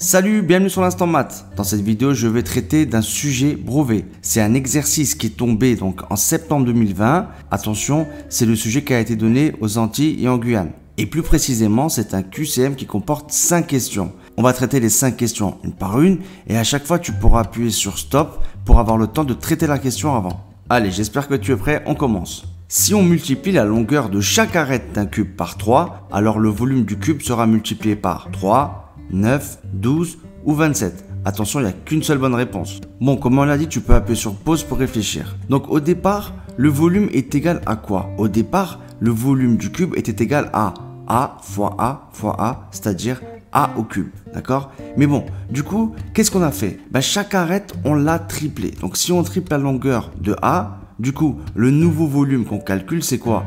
Salut, bienvenue sur l'Instant Maths. Dans cette vidéo, je vais traiter d'un sujet brevet. C'est un exercice qui est tombé donc en septembre 2020. Attention, c'est le sujet qui a été donné aux Antilles et en Guyane. Et plus précisément, c'est un QCM qui comporte 5 questions. On va traiter les 5 questions une par une et à chaque fois, tu pourras appuyer sur stop pour avoir le temps de traiter la question avant. Allez, j'espère que tu es prêt, on commence. Si on multiplie la longueur de chaque arête d'un cube par 3, alors le volume du cube sera multiplié par 3, 9, 12 ou 27. Attention, il n'y a qu'une seule bonne réponse. Bon, comme on l'a dit, tu peux appuyer sur pause pour réfléchir. Donc au départ, le volume est égal à quoi? Au départ, le volume du cube était égal à A fois A fois A, c'est-à-dire A au cube, d'accord? Mais bon, du coup, qu'est-ce qu'on a fait? Chaque arête, on l'a triplé. Donc si on triple la longueur de A, du coup, le nouveau volume qu'on calcule, c'est quoi?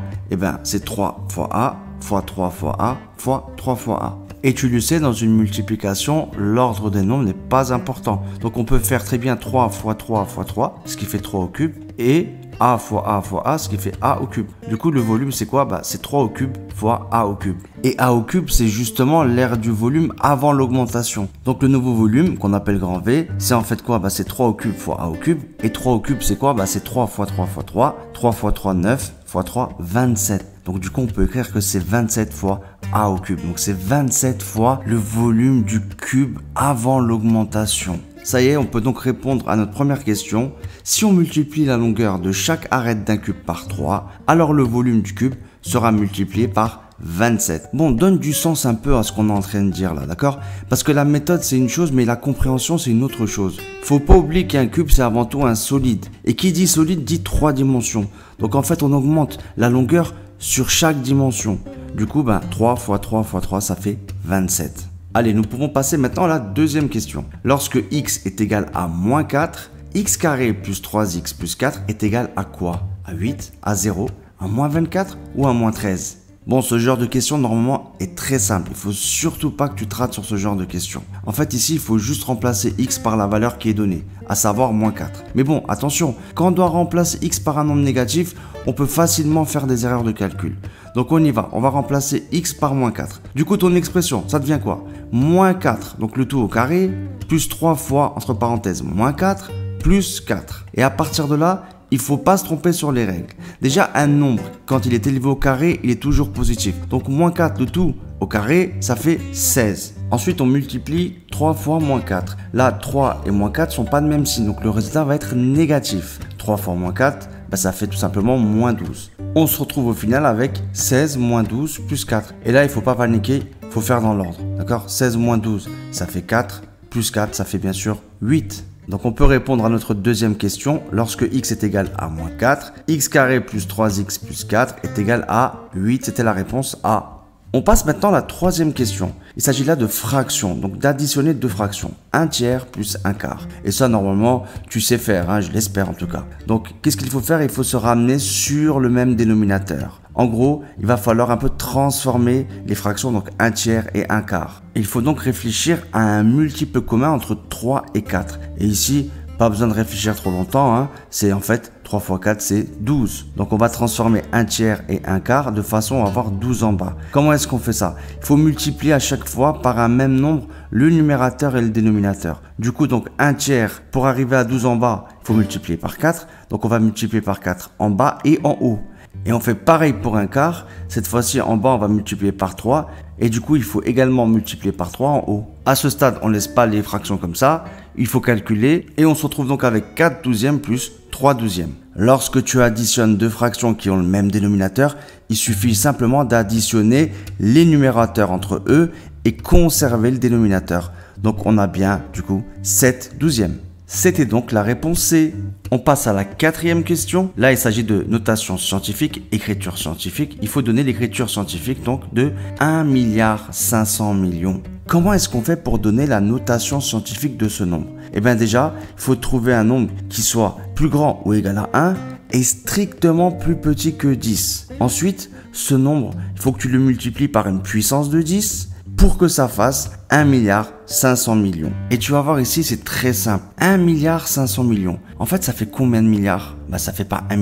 C'est 3 fois A fois 3 fois A fois 3 fois A. Et tu le sais, dans une multiplication, l'ordre des nombres n'est pas important. Donc on peut faire très bien 3 fois 3 fois 3, ce qui fait 3 au cube, et A fois A fois A, ce qui fait A au cube. Du coup, le volume, c'est quoi? C'est 3 au cube fois A au cube. Et A au cube, c'est justement l'aire du volume avant l'augmentation. Donc le nouveau volume, qu'on appelle grand V, c'est en fait quoi? C'est 3 au cube fois A au cube. Et 3 au cube, c'est quoi? C'est 3 fois 3 fois 3. 3 fois 3, 9 fois 3, 27. Donc du coup, on peut écrire que c'est 27 fois A au cube. Donc c'est 27 fois le volume du cube avant l'augmentation. Ça y est, on peut donc répondre à notre première question. Si on multiplie la longueur de chaque arête d'un cube par 3, alors le volume du cube sera multiplié par 27. Bon, donne du sens un peu à ce qu'on est en train de dire là, d'accord? Parce que la méthode c'est une chose, mais la compréhension c'est une autre chose. Faut pas oublier qu'un cube c'est avant tout un solide. Et qui dit solide dit 3 dimensions. Donc en fait, on augmente la longueur sur chaque dimension. Du coup, 3 fois 3 fois 3, ça fait 27. Allez, nous pouvons passer maintenant à la deuxième question. Lorsque x est égal à moins 4, x carré plus 3x plus 4 est égal à quoi? À 8, à 0, à moins 24 ou à moins 13? Bon, ce genre de question, normalement, est très simple. Il faut surtout pas que tu te rates sur ce genre de question. En fait, ici, il faut juste remplacer x par la valeur qui est donnée, à savoir moins 4. Mais bon, attention, quand on doit remplacer x par un nombre négatif, on peut facilement faire des erreurs de calcul. Donc, on y va. On va remplacer x par moins 4. Du coup, ton expression, ça devient quoi? Moins 4, donc le tout au carré, plus 3 fois, entre parenthèses, moins 4, plus 4. Et à partir de là, il ne faut pas se tromper sur les règles. Déjà, un nombre, quand il est élevé au carré, il est toujours positif. Donc, moins 4, le tout au carré, ça fait 16. Ensuite, on multiplie 3 fois moins 4. Là, 3 et moins 4 ne sont pas de même signe. Donc, le résultat va être négatif. 3 fois moins 4, ça fait tout simplement moins 12. On se retrouve au final avec 16 moins 12 plus 4. Et là, il ne faut pas paniquer, il faut faire dans l'ordre. D'accord? 16 moins 12, ça fait 4. Plus 4, ça fait bien sûr 8. Donc on peut répondre à notre deuxième question. Lorsque x est égal à moins 4, x carré plus 3x plus 4 est égal à 8. C'était la réponse A. On passe maintenant à la troisième question. Il s'agit là de fractions, donc d'additionner deux fractions. 1 tiers plus 1 quart. Et ça, normalement, tu sais faire, je l'espère en tout cas. Donc, qu'est-ce qu'il faut faire? Il faut se ramener sur le même dénominateur. En gros, il va falloir un peu transformer les fractions, donc 1 tiers et 1 quart. Il faut donc réfléchir à un multiple commun entre 3 et 4. Et ici, pas besoin de réfléchir trop longtemps, c'est en fait 3 fois 4, c'est 12. Donc on va transformer 1 tiers et 1 quart de façon à avoir 12 en bas. Comment est-ce qu'on fait ça? Il faut multiplier à chaque fois par un même nombre le numérateur et le dénominateur. Du coup, donc 1 tiers, pour arriver à 12 en bas, il faut multiplier par 4. Donc on va multiplier par 4 en bas et en haut. Et on fait pareil pour 1 quart. Cette fois-ci, en bas, on va multiplier par 3. Et du coup, il faut également multiplier par 3 en haut. À ce stade, on ne laisse pas les fractions comme ça. Il faut calculer. Et on se retrouve donc avec 4 douzièmes plus 3 douzièmes. Lorsque tu additionnes deux fractions qui ont le même dénominateur, il suffit simplement d'additionner les numérateurs entre eux et conserver le dénominateur. Donc, on a bien, du coup, 7 douzièmes. C'était donc la réponse C. On passe à la quatrième question. Là, il s'agit de notation scientifique, écriture scientifique. Il faut donner l'écriture scientifique donc de 1,5 milliard. Comment est-ce qu'on fait pour donner la notation scientifique de ce nombre? Déjà, il faut trouver un nombre qui soit plus grand ou égal à 1 et strictement plus petit que 10. Ensuite, ce nombre, il faut que tu le multiplies par une puissance de 10 pour que ça fasse 1,5 milliard. Et tu vas voir ici, c'est très simple. 1,5 milliard. En fait, ça fait combien de milliards? Ça fait pas 1,5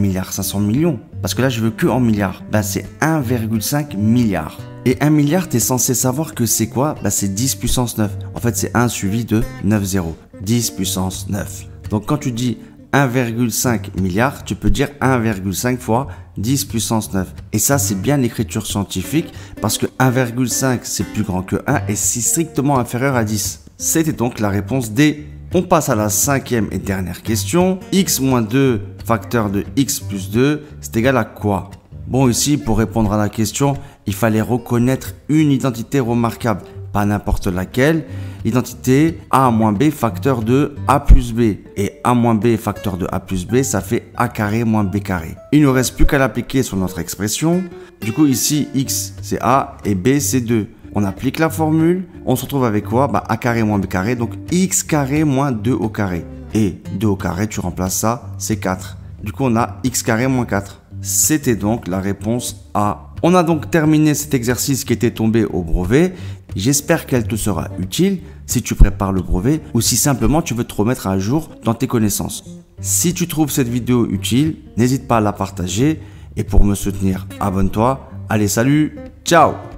milliard. Parce que là, je veux que en milliards. C'est 1,5 milliard. Et 1 milliard, tu es censé savoir que c'est quoi? Bah, c'est 10 puissance 9. En fait, c'est 1 suivi de 9 zéros. 10 puissance 9. Donc, quand tu dis 1,5 milliard, tu peux dire 1,5 fois 10 puissance 9. Et ça, c'est bien l'écriture scientifique parce que 1,5 c'est plus grand que 1 et c'est strictement inférieur à 10. C'était donc la réponse D. On passe à la cinquième et dernière question. X moins 2 facteur de x plus 2, c'est égal à quoi? Bon, ici, pour répondre à la question, il fallait reconnaître une identité remarquable, pas n'importe laquelle. L'identité a moins b facteur de a plus b. Et a moins b facteur de a plus b, ça fait a carré moins b carré. Il ne reste plus qu'à l'appliquer sur notre expression. Du coup, ici, x c'est a et b c'est 2. On applique la formule. On se retrouve avec quoi? Bah, a carré moins b carré, donc x carré moins 2 au carré. Et 2 au carré, tu remplaces ça, c'est 4. Du coup, on a x carré moins 4. C'était donc la réponse A. On a donc terminé cet exercice qui était tombé au brevet. J'espère qu'elle te sera utile si tu prépares le brevet ou si simplement tu veux te remettre à jour dans tes connaissances. Si tu trouves cette vidéo utile, n'hésite pas à la partager et pour me soutenir, abonne-toi. Allez, salut, ciao!